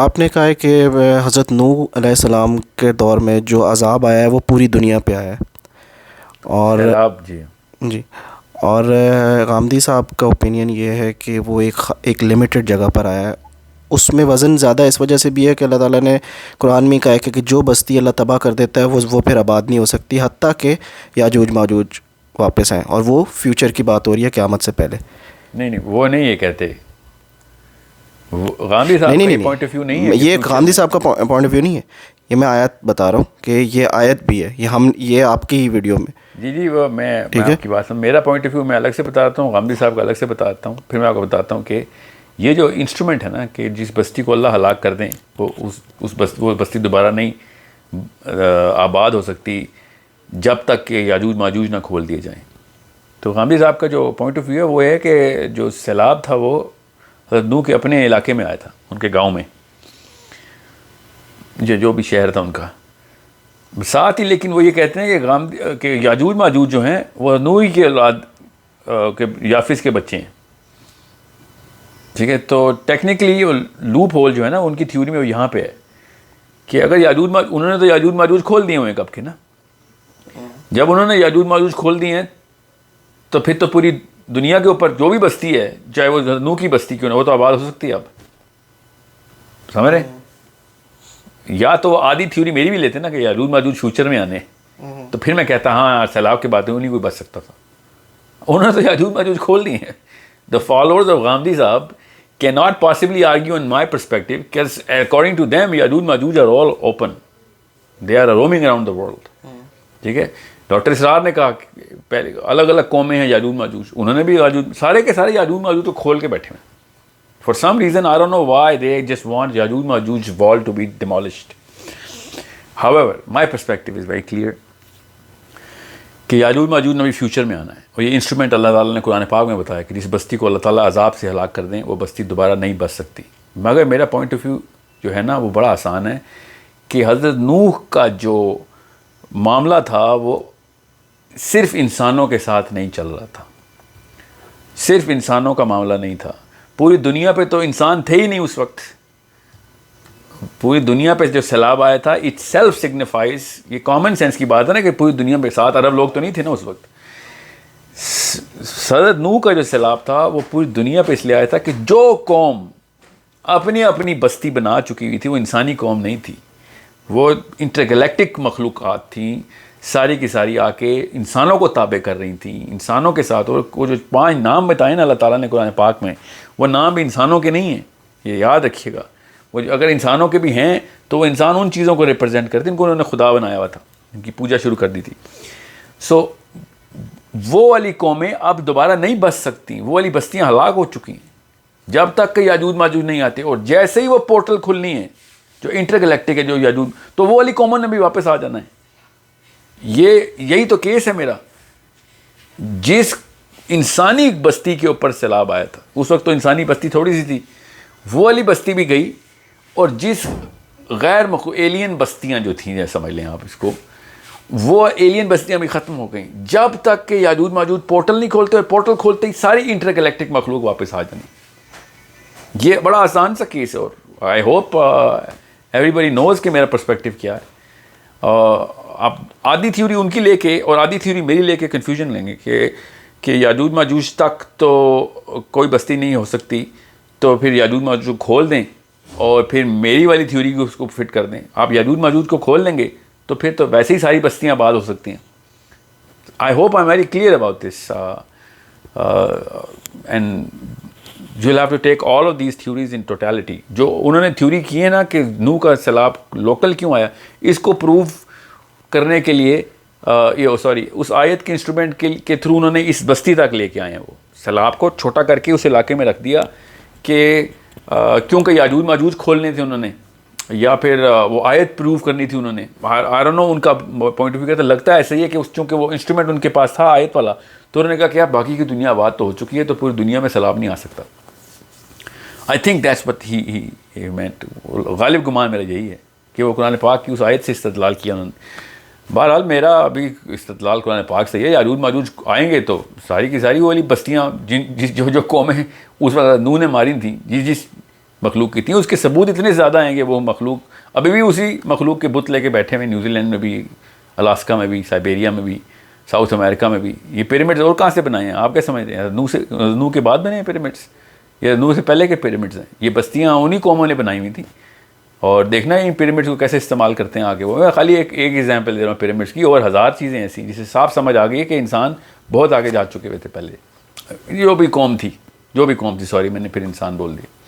آپ نے کہا ہے کہ حضرت نوح علیہ السلام کے دور میں جو عذاب آیا ہے وہ پوری دنیا پہ آیا ہے، اور سیلاب، جی جی، اور غامدی صاحب کا اوپینین یہ ہے کہ وہ ایک لمیٹڈ جگہ پر آیا ہے. اس میں وزن زیادہ اس وجہ سے بھی ہے کہ اللہ تعالیٰ نے قرآن میں کہا ہے کہ جو بستی اللہ تباہ کر دیتا ہے وہ پھر آباد نہیں ہو سکتی، حتیٰ کہ یاجوج ماجوج واپس آئیں، اور وہ فیوچر کی بات ہو رہی ہے قیامت سے پہلے. نہیں وہ نہیں یہ کہتے، غامدی صاحب کا یہ پوائنٹ آف ویو نہیں ہے. یہ غامدی صاحب کا پوائنٹ آف ویو نہیں ہے، یہ میں آیت بتا رہا ہوں کہ یہ آیت بھی ہے، یہ آپ کی ہی ویڈیو میں. جی وہ میں آپ کی بات سمجھ، میرا پوائنٹ آف ویو میں الگ سے بتاتا ہوں، غامدی صاحب کا الگ سے بتاتا ہوں. پھر میں آپ کو بتاتا ہوں کہ یہ جو انسٹرومنٹ ہے نا، کہ جس بستی کو اللہ ہلاک کر دیں وہ وہ بستی دوبارہ نہیں آباد ہو سکتی جب تک کہ یاجوج ماجوج نہ کھول دیے جائیں. تو غامدی صاحب کا جو پوائنٹ آف ویو ہے وہ ہے کہ جو سیلاب تھا وہ حضرت نوح کے اپنے علاقے میں آیا تھا، ان کے گاؤں میں، جو بھی شہر تھا ان کا. ساتھ ہی لیکن وہ یہ کہتے ہیں کہ یاجوج ماجوج جو ہیں وہ نوح کی اولاد کے یافس کے بچے ہیں. ٹھیک ہے، تو ٹیکنیکلی لوپ ہول جو ہے نا ان کی تھیوری میں وہ یہاں پہ ہے کہ اگر انہوں نے تو یاجوج ماجوج کھول دیے ہوئے کب کے نا. جب انہوں نے یاجوج ماجوج کھول دیے ہیں تو پھر تو پوری دنیا کے اوپر جو بھی بستی ہے، چاہے وہ نوح کی بستی کیوں نہ، وہ تو آباد ہو سکتی ہے. اب سمجھ رہے ہیں؟ یا تو آدھی تھیوری میری بھی لیتے نا کہ یاجوج ماجوج فیوچر میں آنے، تو پھر میں کہتا ہاں سیلاب کے بعد نہیں کوئی بچ سکتا تھا. انہوں نے تو یاجوج ماجوج کھول دیے ہیں. The followers of Ghamdi Sahab cannot possibly argue in my perspective because according to them Yaajuj Maajuj are all open. They are roaming around the world. ٹھیک ہے، ڈاکٹر اسرار نے کہا کہ پہلے الگ الگ قومیں ہیں یاجوج ماجوج، انہوں نے بھی سارے کے سارے یاجوج ماجوج تو کھول کے بیٹھے ہیں. For some reason I don't know why they just want Yaajuj Maajuj wall to be demolished. However, my perspective is very clear کہ یاجوج ماجوج نے بھی فیوچر میں آنا ہے، اور یہ انسٹرومنٹ اللہ تعالیٰ نے قرآن پاک میں بتایا کہ جس بستی کو اللہ تعالیٰ عذاب سے ہلاک کر دیں وہ بستی دوبارہ نہیں بچ سکتی. مگر میرا پوائنٹ آف ویو جو ہے نا وہ بڑا آسان ہے کہ حضرت نوح کا جو معاملہ تھا وہ صرف انسانوں کے ساتھ نہیں چل رہا تھا، صرف انسانوں کا معاملہ نہیں تھا. پوری دنیا پہ تو انسان تھے ہی نہیں اس وقت. پوری دنیا پہ جو سیلاب آیا تھا اٹ سیلف سگنیفائز، یہ کامن سینس کی بات ہے نا کہ پوری دنیا پہ 7 ارب لوگ تو نہیں تھے نا اس وقت. حضرت نوح کا جو سیلاب تھا وہ پوری دنیا پہ اس لیے آیا تھا کہ جو قوم اپنی اپنی بستی بنا چکی ہوئی تھی وہ انسانی قوم نہیں تھی، وہ انٹرگلیکٹک مخلوقات تھیں، ساری کی ساری آ کے انسانوں کو تابع کر رہی تھیں، انسانوں کے ساتھ. اور وہ جو 5 نام بتائے نا اللہ تعالیٰ نے قرآن پاک میں، وہ نام بھی انسانوں کے نہیں ہیں، یہ یاد رکھیے گا. وہ اگر انسانوں کے بھی ہیں تو وہ انسان ان چیزوں کو ریپرزینٹ کرتے ہیں ان کو انہوں نے خدا بنایا ہوا تھا، ان کی پوجا شروع کر دی تھی. سو وہ والی قومیں اب دوبارہ نہیں بچ سکتی، وہ والی بستیاں ہلاک ہو چکی ہیں جب تک کہ یاجوج ماجوج نہیں آتے. اور جیسے ہی وہ پورٹل کھلنی ہے جو انٹرگلیکٹک ہے جو یاجوج، تو وہ والی قوموں نے بھی واپس آ جانا ہے. یہی تو کیس ہے میرا. جس انسانی بستی کے اوپر سیلاب آیا تھا، اس وقت تو انسانی بستی تھوڑی سی تھی، وہ والی بستی بھی گئی. اور جس ایلین بستیاں جو تھیں، جیسے سمجھ لیں آپ اس کو، وہ ایلین بستیاں بھی ختم ہو گئیں جب تک کہ یاجوج ماجوج پورٹل نہیں کھولتے، اور پورٹل کھولتے ہی ساری انٹرگلیکٹک مخلوق واپس آ جانی. یہ بڑا آسان سا کیس ہے، اور آئی ہوپ ایوری بڈی نوز کہ میرا پرسپیکٹیو کیا ہے. آپ آدھی تھیوری ان کی لے کے اور آدھی تھیوری میری لے کے کنفیوژن لیں گے کہ یاجوج ماجوج تک تو کوئی بستی نہیں ہو سکتی، تو پھر یاجوج ماجوج کھول دیں اور پھر میری والی تھیوری کو اس کو فٹ کر دیں. آپ یاجوج ماجوج کو کھول لیں گے تو پھر تو ویسے ہی ساری بستیاں آباد ہو سکتی ہیں. I hope I am very clear about this, and you will have to take all of these theories in totality. جو انہوں نے تھیوری کی ہے نا کہ نوح کا سیلاب لوکل کیوں آیا، اس کو پروو کرنے کے لیے اس آیت کے انسٹرومنٹ کے تھرو انہوں نے اس بستی تک لے کے آئے ہیں. وہ سیلاب کو چھوٹا کر کے اس علاقے میں رکھ دیا کہ کیونکہ یاجوج ماجوج کھولنے تھے انہوں نے، یا پھر وہ آیت پروو کرنی تھی انہوں نے. آئی ڈونٹ نو ان کا پوائنٹ آف ویو کہتا لگتا ہے ایسا ہی ہے کہ چونکہ وہ انسٹرومنٹ ان کے پاس تھا آیت والا، تو انہوں نے کہا کہ یار باقی کی دنیا آباد تو ہو چکی ہے تو پوری دنیا میں سیلاب نہیں آ سکتا. I think that's what he meant. غالب گمان میرا یہی ہے کہ وہ قرآن پاک کی اس آیت سے استدلال کیا انہوں نے. بہرحال میرا ابھی استدلال قرآن پاک سے ہے، یاجوج ماجوج آئیں گے تو ساری کی ساری وہ والی بستیاں جو قومیں اس وقت نوح نے ماری تھیں، مخلوق کی تھیں. اس کے ثبوت اتنے زیادہ ہیں کہ وہ مخلوق ابھی بھی اسی مخلوق کے بت لے کے بیٹھے ہوئے, نیوزی لینڈ میں بھی, الاسکا میں بھی, سائبیریا میں بھی, ساؤتھ امریکہ میں بھی. یہ پیرامڈز اور کہاں سے بنائے ہیں آپ کیا سمجھتے ہیں؟ نوح کے بعد بنے ہیں پیرامڈس یا نوح سے پہلے کے پیرامڈز ہیں؟ یہ بستیاں انہی قوموں نے بنائی ہوئی تھیں, اور دیکھنا ہے ان پیرامڈس کو کیسے استعمال کرتے ہیں آگے. وہ میں خالی ایک ایگزامپل دے رہا ہوں پیرامڈس کی, اور ہزار چیزیں ایسی جسے صاف سمجھ آ گئی ہے کہ انسان بہت آگے جا چکے ہوئے تھے پہلے. جو بھی قوم تھی, سوری میں نے پھر انسان بول دیا.